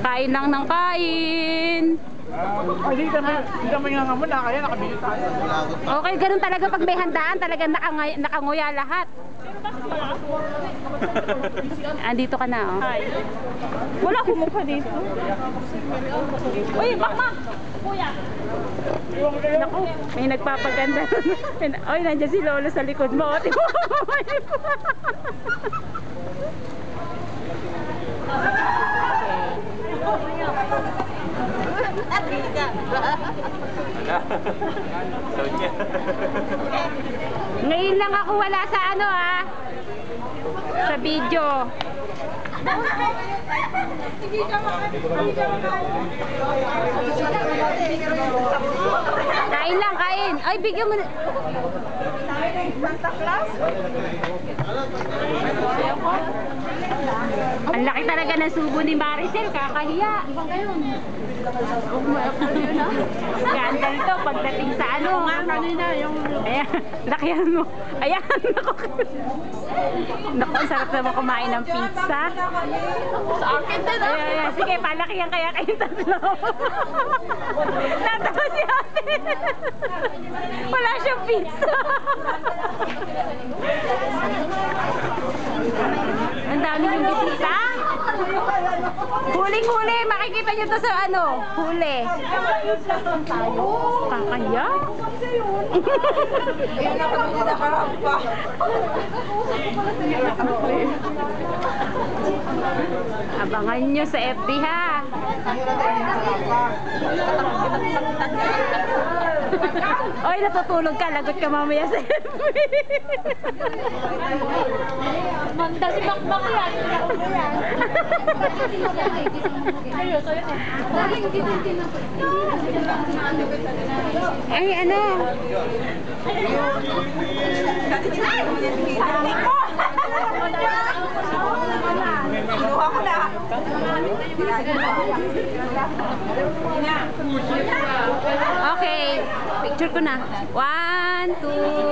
Kain lang ng kain. Hindi kami nga mo na kaya nakabili tayo. Okay, ganun talaga pag may handaan, talagang nakanguya lahat. Andito ka na, oh. Hi. Wala akong mukha dito. Uy, bakma! Kuya! Naku, may nagpapaganda. Oy, nandiyan si Lolo sa likod mo. Ngayon lang ako wala sa ano, ah, sa video. Kain lang, kain. Ay, bigyan mo na. Ang laki talaga ng subo ni Maricel, kakahiya. Ganda nito pagdating sa ano. Ayan, lakihan mo. Ayan, naku, ang sarap naman kumain ng pizza. Sa akin din, ah. Ayan, sige, palakihan kaya kayong tatlo. Natawa si ate. Wala siyang pizza. Ang dami yung bisita. Huling-huli, makikita nyo to sa ano, huli. Kakaya? Abangan nyo sa FB, ha. Oy, natutulog ka, lagot ka mamaya sa FB. Manda si Bakbak yan. Ay, ano? Kinuha ko na. Okay, picture ko na. 1, 2